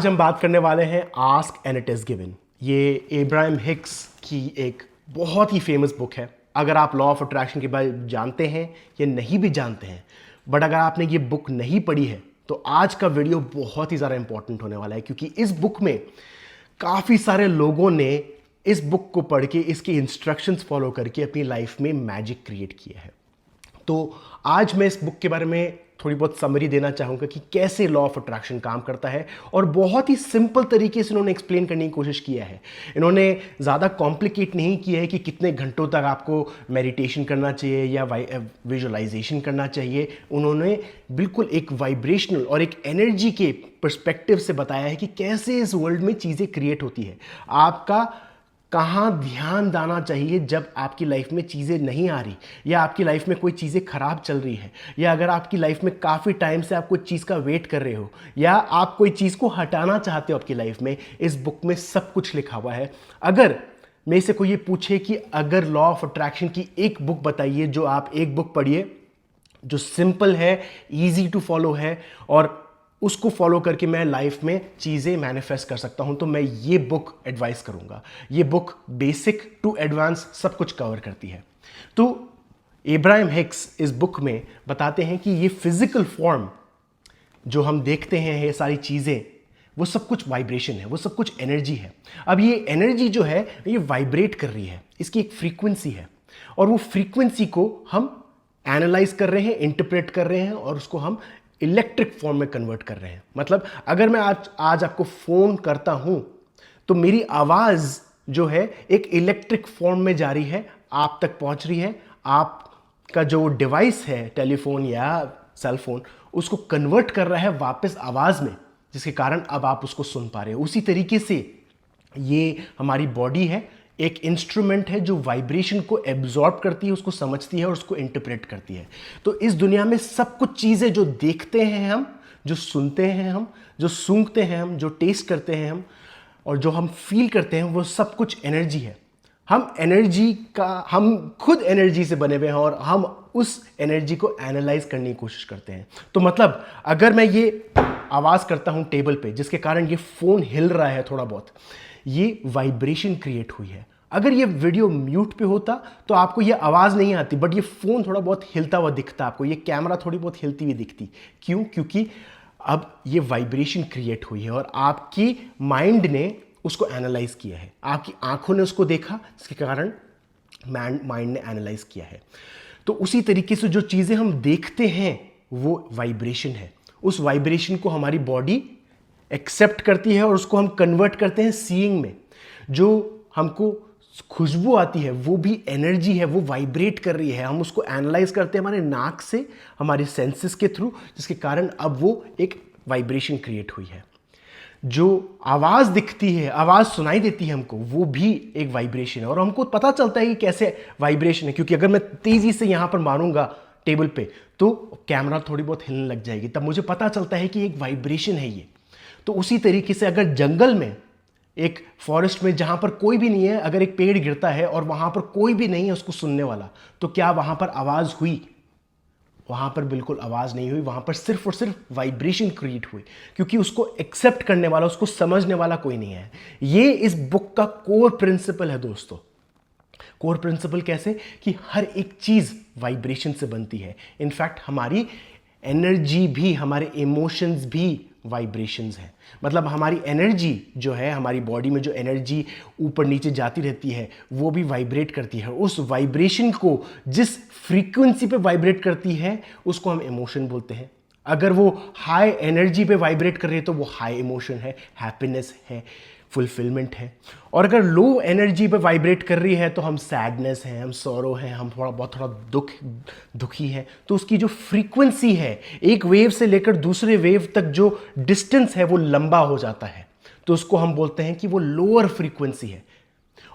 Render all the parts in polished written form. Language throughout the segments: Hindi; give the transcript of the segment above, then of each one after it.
आज हम बात करने वाले हैं ask and it is given. ये एब्राहम हिक्स की एक बहुत ही फेमस बुक है। अगर आप लॉ ऑफ अट्रैक्शन के बारे में जानते हैं या नहीं भी जानते हैं, बट अगर आपने ये बुक नहीं पढ़ी है तो आज का वीडियो बहुत ही ज़्यादा इंपॉर्टेंट होने वाला है, क्योंकि इस बुक में काफ़ी सारे लोगों ने इस बुक को पढ़ के इसके इंस्ट्रक्शंस फॉलो करके अपनी लाइफ में मैजिक क्रिएट किया है। तो आज मैं इस बुक के बारे में थोड़ी बहुत समरी देना चाहूँगा कि कैसे लॉ ऑफ अट्रैक्शन काम करता है, और बहुत ही सिंपल तरीके से इन्होंने एक्सप्लेन करने की कोशिश किया है। इन्होंने ज़्यादा कॉम्प्लिकेट नहीं किया है कि कितने घंटों तक आपको मेडिटेशन करना चाहिए या विजुअलाइजेशन करना चाहिए। उन्होंने बिल्कुल एक वाइब्रेशनल और एक एनर्जी के पर्सपेक्टिव से बताया है कि कैसे इस वर्ल्ड में चीज़ें क्रिएट होती है। आपका कहाँ ध्यान देना चाहिए जब आपकी लाइफ में चीज़ें नहीं आ रही, या आपकी लाइफ में कोई चीज़ें खराब चल रही है, या अगर आपकी लाइफ में काफ़ी टाइम से आप कोई चीज़ का वेट कर रहे हो, या आप कोई चीज़ को हटाना चाहते हो आपकी लाइफ में। इस बुक में सब कुछ लिखा हुआ है। अगर मेरे से कोई ये पूछे कि अगर लॉ ऑफ अट्रैक्शन की एक बुक बताइए, जो आप एक बुक पढ़िए जो सिंपल है, ईजी टू फॉलो है और उसको फॉलो करके मैं लाइफ में चीज़ें मैनिफेस्ट कर सकता हूं, तो मैं ये बुक एडवाइस करूंगा। ये बुक बेसिक टू एडवांस सब कुछ कवर करती है। तो एब्राहम हिक्स इस बुक में बताते हैं कि ये फिजिकल फॉर्म जो हम देखते हैं, ये सारी चीज़ें, वो सब कुछ वाइब्रेशन है, वो सब कुछ एनर्जी है। अब ये एनर्जी जो है ये वाइब्रेट कर रही है, इसकी एक फ्रीक्वेंसी है, और वो फ्रीक्वेंसी को हम एनालाइज कर रहे हैं, इंटरप्रेट कर रहे हैं, और उसको हम इलेक्ट्रिक फॉर्म में कन्वर्ट कर रहे हैं। मतलब अगर मैं आज आपको फ़ोन करता हूं तो मेरी आवाज़ जो है एक इलेक्ट्रिक फॉर्म में जा रही है, आप तक पहुंच रही है। आपका जो डिवाइस है, टेलीफोन या सेल फोन, उसको कन्वर्ट कर रहा है वापस आवाज़ में, जिसके कारण अब आप उसको सुन पा रहे हो। उसी तरीके से ये हमारी बॉडी है, एक इंस्ट्रूमेंट है जो वाइब्रेशन को एब्जॉर्ब करती है, उसको समझती है और उसको इंटरप्रेट करती है। तो इस दुनिया में सब कुछ चीज़ें जो देखते हैं हम, जो सुनते हैं हम, जो सूंघते हैं हम, जो टेस्ट करते हैं हम, और जो हम फील करते हैं, वो सब कुछ एनर्जी है। हम खुद एनर्जी से बने हुए हैं, और हम उस एनर्जी को एनालाइज करने की कोशिश करते हैं। तो मतलब अगर मैं ये आवाज़ करता हूँ टेबल पे, जिसके कारण ये फ़ोन हिल रहा है थोड़ा बहुत, ये वाइब्रेशन क्रिएट हुई है। अगर ये वीडियो म्यूट पे होता तो आपको ये आवाज़ नहीं आती, बट ये फ़ोन थोड़ा बहुत हिलता हुआ दिखता आपको, ये कैमरा थोड़ी बहुत हिलती हुई दिखती। क्यों? क्योंकि अब ये वाइब्रेशन क्रिएट हुई है और आपकी माइंड ने उसको एनालाइज किया है, आपकी आंखों ने उसको देखा, जिसके कारण माइंड ने एनालाइज किया है। तो उसी तरीके से जो चीज़ें हम देखते हैं वो वाइब्रेशन है। उस वाइब्रेशन को हमारी बॉडी एक्सेप्ट करती है और उसको हम कन्वर्ट करते हैं सीइंग में। जो हमको खुशबू आती है वो भी एनर्जी है, वो वाइब्रेट कर रही है। हम उसको एनालाइज करते हैं हमारे नाक से, हमारे सेंसेस के थ्रू, जिसके कारण अब वो एक वाइब्रेशन क्रिएट हुई है। जो आवाज़ दिखती है, आवाज़ सुनाई देती है हमको, वो भी एक वाइब्रेशन है, और हमको पता चलता है कि कैसे वाइब्रेशन है। क्योंकि अगर मैं तेज़ी से यहाँ पर मारूंगा टेबल पे तो कैमरा थोड़ी बहुत हिलने लग जाएगी, तब मुझे पता चलता है कि एक वाइब्रेशन है ये। तो उसी तरीके से अगर जंगल में, एक फॉरेस्ट में जहां पर कोई भी नहीं है, अगर एक पेड़ गिरता है और वहां पर कोई भी नहीं है उसको सुनने वाला, तो क्या वहां पर आवाज हुई? वहां पर बिल्कुल आवाज नहीं हुई। वहां पर सिर्फ और सिर्फ वाइब्रेशन क्रिएट हुई, क्योंकि उसको एक्सेप्ट करने वाला, उसको समझने वाला कोई नहीं है। ये इस बुक का कोर प्रिंसिपल है दोस्तों। कोर प्रिंसिपल कैसे? कि हर एक चीज वाइब्रेशन से बनती है। इनफैक्ट हमारी एनर्जी भी, हमारे इमोशंस भी वाइब्रेशंस है। मतलब हमारी एनर्जी जो है, हमारी बॉडी में जो एनर्जी ऊपर नीचे जाती रहती है, वो भी वाइब्रेट करती है। उस वाइब्रेशन को, जिस फ्रीक्वेंसी पे वाइब्रेट करती है, उसको हम इमोशन बोलते हैं। अगर वो हाई एनर्जी पे वाइब्रेट कर रही है तो वो हाई इमोशन है, हैप्पीनेस है, फुलफिलमेंट है। और अगर लो एनर्जी पे वाइब्रेट कर रही है तो हम सैडनेस हैं, हम सॉरो हैं, हम थोड़ा दुखी हैं। तो उसकी जो फ्रीक्वेंसी है, एक वेव से लेकर दूसरे वेव तक जो डिस्टेंस है वो लंबा हो जाता है, तो उसको हम बोलते हैं कि वो लोअर फ्रीक्वेंसी है।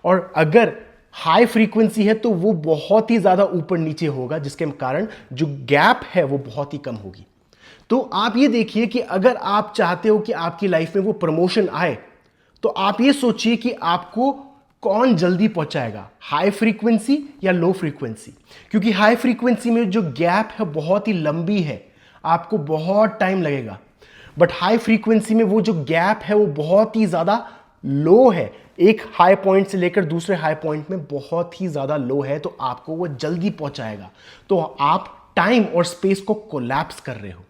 और अगर हाई फ्रीक्वेंसी है तो वो बहुत ही ज़्यादा ऊपर नीचे होगा, जिसके कारण जो गैप है वो बहुत ही कम होगी। तो आप ये देखिए कि अगर आप चाहते हो कि आपकी लाइफ में वो प्रमोशन आए, तो आप ये सोचिए कि आपको कौन जल्दी पहुंचाएगा, हाई फ्रीक्वेंसी या लो फ्रीक्वेंसी। क्योंकि हाई फ्रीक्वेंसी में जो गैप है बहुत ही लंबी है, आपको बहुत टाइम लगेगा। बट हाई फ्रीक्वेंसी में वो जो गैप है वो बहुत ही ज़्यादा लो है, एक हाई पॉइंट से लेकर दूसरे हाई पॉइंट में बहुत ही ज़्यादा लो है, तो आपको वो जल्दी पहुंचाएगा। तो आप टाइम और स्पेस को कोलैप्स कर रहे हो।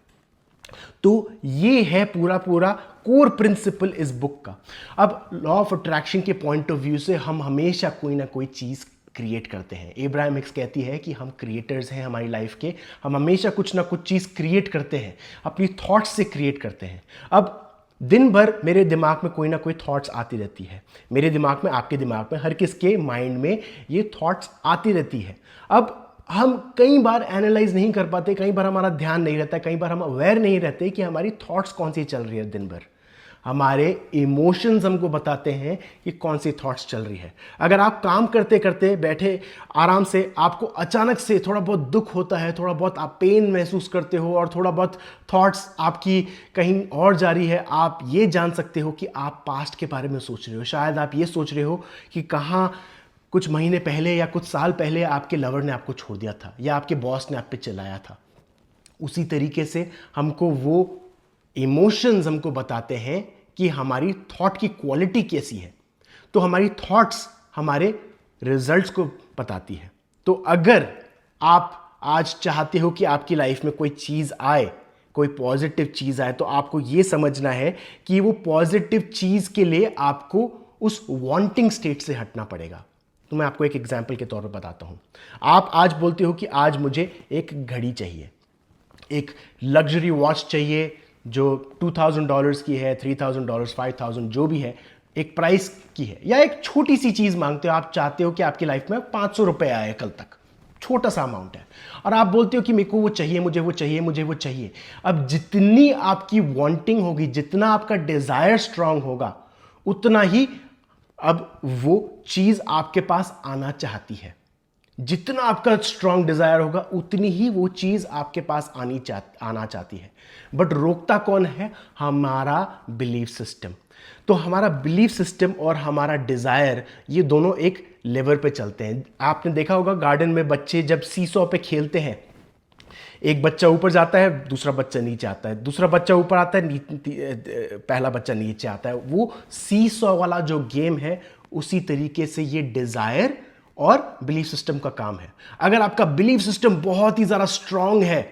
तो ये है पूरा पूरा कोर प्रिंसिपल इस बुक का। अब लॉ ऑफ अट्रैक्शन के पॉइंट ऑफ व्यू से हम हमेशा कोई ना कोई चीज़ क्रिएट करते हैं। एब्राहम हिक्स कहती है कि हम क्रिएटर्स हैं हमारी लाइफ के, हम हमेशा कुछ ना कुछ चीज़ क्रिएट करते हैं, अपनी थॉट्स से क्रिएट करते हैं। अब दिन भर मेरे दिमाग में कोई ना कोई थॉट्स आती रहती है, मेरे दिमाग में, आपके दिमाग में, हर किसके माइंड में ये थॉट्स आती रहती है। अब हम कई बार एनालाइज नहीं कर पाते, कई बार हमारा ध्यान नहीं रहता, कई बार हम अवेयर नहीं रहते कि हमारी थॉट्स कौन सी चल रही है दिन भर। हमारे इमोशंस हमको बताते हैं कि कौन सी थॉट्स चल रही है। अगर आप काम करते करते बैठे आराम से, आपको अचानक से थोड़ा बहुत दुख होता है, थोड़ा बहुत आप पेन महसूस करते हो और थोड़ा बहुत थॉट्स आपकी कहीं और जा रही है, आप ये जान सकते हो कि आप पास्ट के बारे में सोच रहे हो। शायद आप ये सोच रहे हो कि कहाँ कुछ महीने पहले या कुछ साल पहले आपके लवर ने आपको छोड़ दिया था या आपके बॉस ने आप पे चिल्लाया था। उसी तरीके से हमको वो इमोशंस हमको बताते हैं कि हमारी थॉट की क्वालिटी कैसी है। तो हमारी थॉट्स हमारे रिजल्ट्स को बताती है। तो अगर आप आज चाहते हो कि आपकी लाइफ में कोई चीज़ आए, कोई पॉजिटिव चीज़ आए, तो आपको ये समझना है कि वो पॉजिटिव चीज़ के लिए आपको उस वांटिंग स्टेट से हटना पड़ेगा। तो मैं आपको एक एग्जाम्पल के तौर पर बताता हूँ। आप आज बोलते हो कि आज मुझे एक घड़ी चाहिए, एक लग्जरी वॉच चाहिए जो $2000 की है, $3000, $5000 जो भी है, एक प्राइस की है, या एक छोटी सी चीज़ मांगते हो। आप चाहते हो कि आपकी लाइफ में 500 रुपये आए कल तक, छोटा सा अमाउंट है, और आप बोलते हो कि मेरे को वो चाहिए, मुझे वो चाहिए, मुझे वो चाहिए। अब जितनी आपकी वांटिंग होगी, जितना आपका डिज़ायर स्ट्रांग होगा, उतना ही अब वो चीज़ आपके पास आना चाहती है। जितना आपका स्ट्रांग डिजायर होगा, उतनी ही वो चीज आपके पास आना चाहती है। बट रोकता कौन है? हमारा बिलीफ सिस्टम। तो हमारा बिलीफ सिस्टम और हमारा डिजायर, ये दोनों एक लेवल पे चलते हैं। आपने देखा होगा गार्डन में बच्चे जब सीसॉ पे खेलते हैं, एक बच्चा ऊपर जाता है, दूसरा बच्चा नीचे आता है, दूसरा बच्चा ऊपर आता है, पहला बच्चा नीचे आता है। वो सीसॉ वाला जो गेम है, उसी तरीके से ये डिजायर और बिलीफ सिस्टम का काम है। अगर आपका बिलीफ सिस्टम बहुत ही ज़्यादा स्ट्रांग है,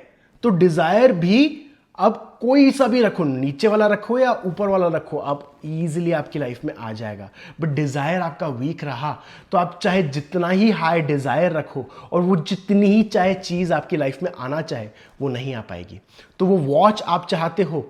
तो डिज़ायर भी, अब कोई सा भी रखो, नीचे वाला रखो या ऊपर वाला रखो, आप इजीली आपकी लाइफ में आ जाएगा। बट डिज़ायर आपका वीक रहा, तो आप चाहे जितना ही हाई डिज़ायर रखो और वो जितनी ही चाहे चीज़ आपकी लाइफ में आना चाहे, वो नहीं आ पाएगी। तो वो वॉच आप चाहते हो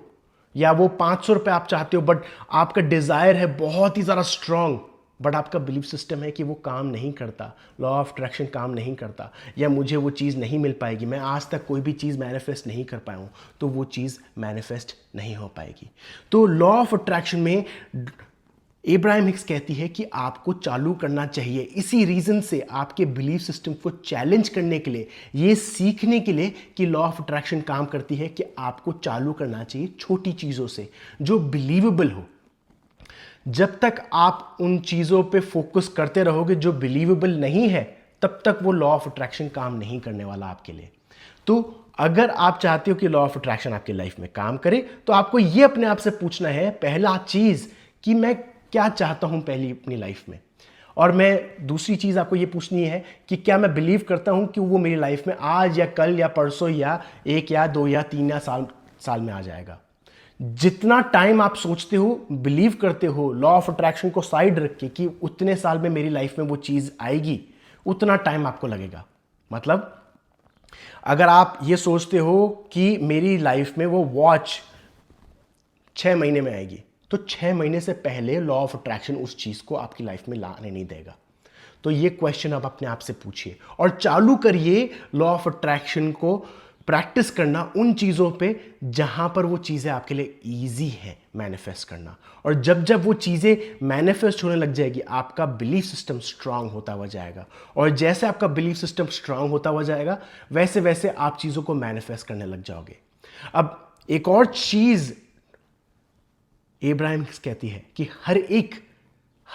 या वो 500 रुपये आप चाहते हो, बट आपका डिज़ायर है बहुत ही ज़्यादा स्ट्रांग, बट आपका बिलीफ सिस्टम है कि वो काम नहीं करता, लॉ ऑफ अट्रैक्शन काम नहीं करता, या मुझे वो चीज़ नहीं मिल पाएगी, मैं आज तक कोई भी चीज़ मैनिफेस्ट नहीं कर पाया हूँ, तो वो चीज़ मैनिफेस्ट नहीं हो पाएगी। तो लॉ ऑफ अट्रैक्शन में एब्राहम हिक्स कहती है कि आपको चालू करना चाहिए। इसी रीज़न से आपके बिलीफ सिस्टम को चैलेंज करने के लिए, ये सीखने के लिए कि लॉ ऑफ अट्रैक्शन काम करती है, कि आपको चालू करना चाहिए छोटी चीज़ों से जो बिलीवेबल हो। जब तक आप उन चीज़ों पे फोकस करते रहोगे जो बिलीवेबल नहीं है, तब तक वो लॉ ऑफ अट्रैक्शन काम नहीं करने वाला आपके लिए। तो अगर आप चाहते हो कि लॉ ऑफ अट्रैक्शन आपकी लाइफ में काम करे, तो आपको ये अपने आप से पूछना है, पहला चीज़, कि मैं क्या चाहता हूँ पहली अपनी लाइफ में। और मैं दूसरी चीज़ आपको ये पूछनी है कि क्या मैं बिलीव करता हूँ कि वो मेरी लाइफ में आज या कल या परसों या 1 या 2 या 3 या साल में आ जाएगा। जितना टाइम आप सोचते हो, बिलीव करते हो, लॉ ऑफ अट्रैक्शन को साइड रख के कि उतने साल में मेरी लाइफ में वो चीज़ आएगी, उतना टाइम आपको लगेगा। मतलब अगर आप ये सोचते हो कि मेरी लाइफ में वो वॉच 6 महीने में आएगी, तो 6 महीने से पहले लॉ ऑफ अट्रैक्शन उस चीज़ को आपकी लाइफ में लाने नहीं देगा। तो ये क्वेश्चन आप अपने आप से पूछिए और चालू करिए लॉ ऑफ अट्रैक्शन को प्रैक्टिस करना उन चीज़ों पे जहां पर वो चीज़ें आपके लिए ईजी है मैनिफेस्ट करना। और जब जब वो चीज़ें मैनिफेस्ट होने लग जाएगी, आपका बिलीफ सिस्टम स्ट्रांग होता हुआ जाएगा। और जैसे आपका बिलीफ सिस्टम स्ट्रांग होता हुआ जाएगा, वैसे वैसे आप चीज़ों को मैनिफेस्ट करने लग जाओगे। अब एक और चीज़ एब्राहम हिक्स कहती है कि हर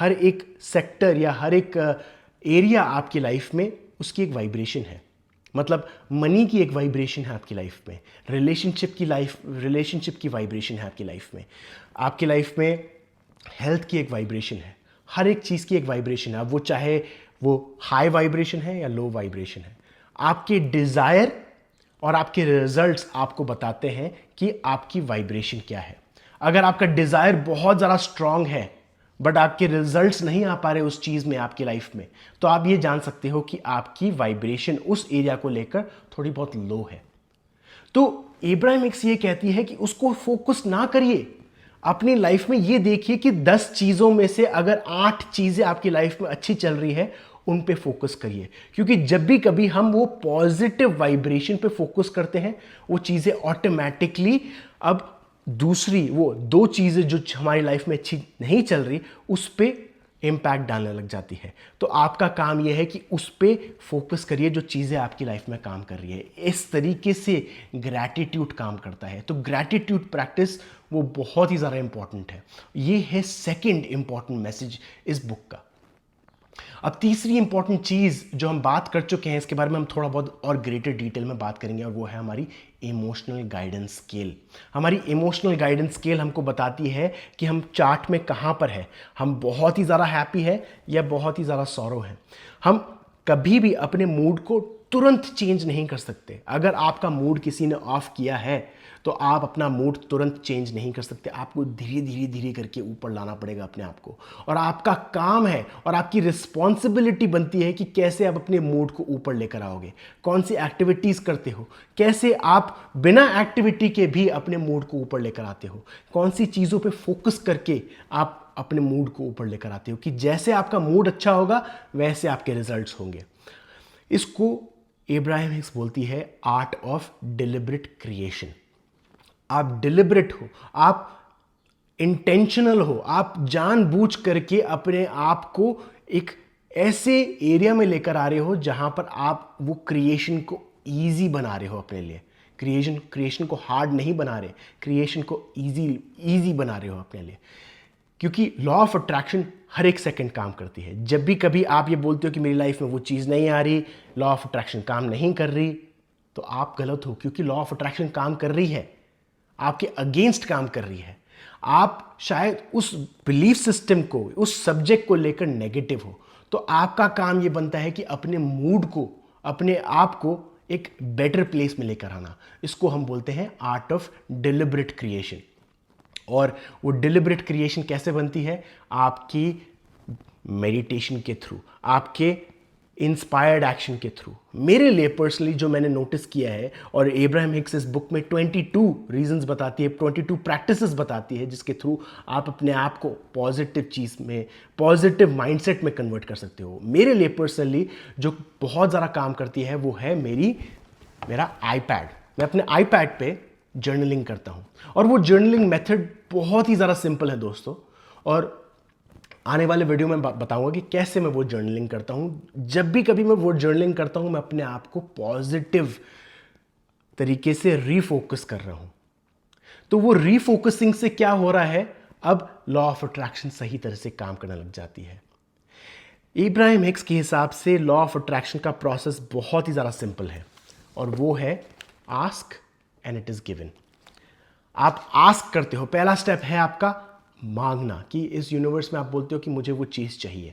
एक सेक्टर या हर एक एरिया आपकी लाइफ में उसकी एक वाइब्रेशन है। मतलब मनी की एक वाइब्रेशन है आपकी लाइफ में, रिलेशनशिप की वाइब्रेशन है आपकी लाइफ में, आपकी लाइफ में हेल्थ की एक वाइब्रेशन है, हर एक चीज़ की एक वाइब्रेशन है। अब वो चाहे वो हाई वाइब्रेशन है या लो वाइब्रेशन है। आपके डिज़ायर और आपके रिजल्ट्स आपको बताते हैं कि आपकी वाइब्रेशन क्या है। अगर आपका डिज़ायर बहुत ज़्यादा स्ट्रांग है बट आपके रिजल्ट्स नहीं आ पा रहे उस चीज़ में आपकी लाइफ में, तो आप ये जान सकते हो कि आपकी वाइब्रेशन उस एरिया को लेकर थोड़ी बहुत लो है। तो एब्राहिम हिक्स ये कहती है कि उसको फोकस ना करिए अपनी लाइफ में। ये देखिए कि 10 चीज़ों में से अगर 8 चीज़ें आपकी लाइफ में अच्छी चल रही है, उन पे फोकस करिए। क्योंकि जब भी कभी हम वो पॉजिटिव वाइब्रेशन पे फोकस करते हैं, वो चीज़ें ऑटोमेटिकली अब दूसरी वो 2 चीज़ें जो हमारी लाइफ में अच्छी नहीं चल रही, उस पर इम्पैक्ट डालने लग जाती है। तो आपका काम यह है कि उस पर फोकस करिए जो चीज़ें आपकी लाइफ में काम कर रही है। इस तरीके से ग्रैटिट्यूड काम करता है। तो ग्रैटिट्यूड प्रैक्टिस वो बहुत ही ज़्यादा इंपॉर्टेंट है। ये है सेकंड इंपॉर्टेंट मैसेज इस बुक का। अब तीसरी इंपॉर्टेंट चीज़ जो हम बात कर चुके हैं, इसके बारे में हम थोड़ा बहुत और ग्रेटर डिटेल में बात करेंगे, और वो है हमारी इमोशनल गाइडेंस स्केल। हमारी इमोशनल गाइडेंस स्केल हमको बताती है कि हम चार्ट में कहाँ पर है, हम बहुत ही ज़्यादा हैप्पी है या बहुत ही ज़्यादा सॉरो है। हम कभी भी अपने मूड को तुरंत चेंज नहीं कर सकते। अगर आपका मूड किसी ने ऑफ किया है तो आप अपना मूड तुरंत चेंज नहीं कर सकते। आपको धीरे धीरे धीरे करके ऊपर लाना पड़ेगा अपने आप को, और आपका काम है और आपकी रिस्पॉन्सिबिलिटी बनती है कि कैसे आप अपने मूड को ऊपर लेकर आओगे, कौन सी एक्टिविटीज़ करते हो, कैसे आप बिना एक्टिविटी के भी अपने मूड को ऊपर लेकर आते हो, कौन सी चीज़ों पे फोकस करके आप अपने मूड को ऊपर लेकर आते हो कि जैसे आपका मूड अच्छा होगा वैसे आपके रिजल्ट्स होंगे। इसको एब्राहिम हिक्स बोलती है आर्ट ऑफ डिलिबरेट क्रिएशन। आप डिलिबरेट हो, आप इंटेंशनल हो, आप जानबूझ करके अपने आप को एक ऐसे एरिया में लेकर आ रहे हो जहां पर आप वो क्रिएशन को इजी बना रहे हो अपने लिए। क्रिएशन को हार्ड नहीं बना रहे, क्रिएशन को इजी बना रहे हो अपने लिए। क्योंकि लॉ ऑफ अट्रैक्शन हर एक सेकंड काम करती है। जब भी कभी आप ये बोलते हो कि मेरी लाइफ में वो चीज़ नहीं आ रही, लॉ ऑफ अट्रैक्शन काम नहीं कर रही, तो आप गलत हो। क्योंकि लॉ ऑफ अट्रैक्शन काम कर रही है, आपके अगेंस्ट काम कर रही है। आप शायद उस बिलीफ सिस्टम को, उस सब्जेक्ट को लेकर नेगेटिव हो, तो आपका काम यह बनता है कि अपने मूड को, अपने आप को एक बेटर प्लेस में लेकर आना। इसको हम बोलते हैं आर्ट ऑफ डिलिबरेट क्रिएशन। और वो डिलिबरेट क्रिएशन कैसे बनती है? आपकी मेडिटेशन के थ्रू, आपके इंस्पायर्ड एक्शन के थ्रू। मेरे लिए पर्सनली जो मैंने नोटिस किया है, और एब्राहिम हिक्स इस बुक में 22 रीजंस बताती है, 22 प्रैक्टिसेस बताती है जिसके थ्रू आप अपने आप को पॉजिटिव चीज़ में, पॉजिटिव माइंडसेट में कन्वर्ट कर सकते हो। मेरे लिए पर्सनली जो बहुत ज़्यादा काम करती है वो है मेरा आईपैड। मैं अपने आईपैड पे जर्नलिंग करता हूँ, और वो जर्नलिंग मेथड बहुत ही ज़्यादा सिंपल है दोस्तों, और आने वाले वीडियो में बताऊंगा कि कैसे मैं वो जर्नलिंग करता हूं। जब भी कभी मैं वो जर्नलिंग करता हूं, मैं अपने आप को पॉजिटिव तरीके से रीफोकस कर रहा हूं। तो वो रीफोकसिंग से क्या हो रहा है, अब लॉ ऑफ अट्रैक्शन सही तरह से काम करने लग जाती है। इब्राहिम हिक्स के हिसाब से लॉ ऑफ अट्रैक्शन का प्रोसेस बहुत ही ज़्यादा सिंपल है, और वो है ask and it is given. आप आस्क करते हो, पहला स्टेप है आपका मांगना, कि इस यूनिवर्स में आप बोलते हो कि मुझे वो चीज़ चाहिए।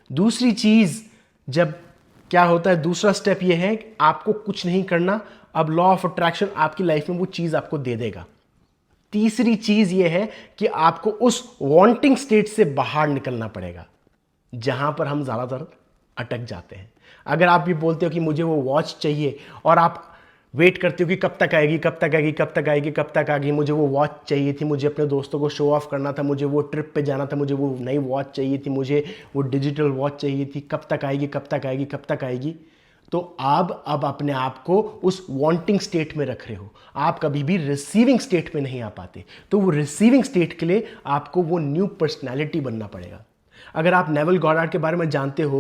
दूसरी चीज़, जब क्या होता है, दूसरा स्टेप ये है कि आपको कुछ नहीं करना, अब लॉ ऑफ अट्रैक्शन आपकी लाइफ में वो चीज़ आपको दे देगा। तीसरी चीज़ ये है कि आपको उस वांटिंग स्टेट से बाहर निकलना पड़ेगा, जहां पर हम ज़्यादातर अटक जाते हैं। अगर आप ये बोलते हो कि मुझे वो वॉच चाहिए, और आप वेट करते हो कि कब तक आएगी, कब तक आएगी, कब तक आएगी, कब तक आएगी, मुझे वो वॉच चाहिए थी, मुझे अपने दोस्तों को शो ऑफ करना था, मुझे वो ट्रिप पे जाना था, मुझे वो नई वॉच चाहिए थी, मुझे वो डिजिटल वॉच चाहिए थी, कब तक आएगी, कब तक आएगी, कब तक आएगी। तो आप अब अपने आप को उस वांटिंग स्टेट में रख रहे हो, आप कभी भी रिसीविंग स्टेट में नहीं आ पाते। तो वो रिसीविंग स्टेट के लिए आपको वो न्यू पर्सनैलिटी बनना पड़ेगा। अगर आप नेवल गॉडार्ड के बारे में जानते हो,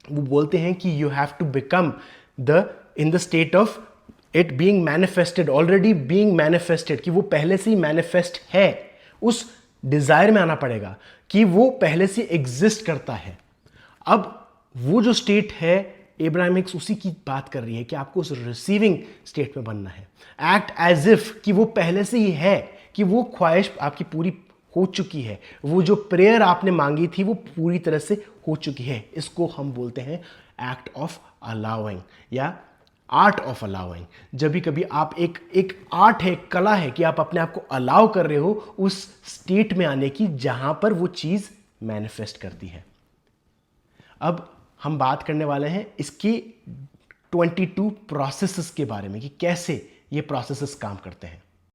वो बोलते हैं कि you have to become in the state of it being manifested, already being manifested, कि वो पहले से ही मैनिफेस्ट है। उस डिजायर में आना पड़ेगा कि वो पहले से एग्जिस्ट करता है। अब वो जो स्टेट है एब्राहमिक्स उसी की बात कर रही है कि आपको उस रिसीविंग स्टेट में बनना है। एक्ट एज इफ कि वो पहले से ही है, कि वो ख्वाहिश आपकी पूरी हो चुकी है, वो जो प्रेयर आपने मांगी थी वो पूरी तरह से हो चुकी है। इसको हम बोलते हैं एक्ट ऑफ अलाउइंग या आर्ट ऑफ अलाउइंग। जब भी कभी आप एक आर्ट है, एक कला है कि आप अपने आप को अलाउ कर रहे हो उस स्टेट में आने की जहां पर वो चीज मैनिफेस्ट करती है। अब हम बात करने वाले हैं इसकी 22 प्रोसेसेस के बारे में कि कैसे ये प्रोसेसेस काम करते हैं।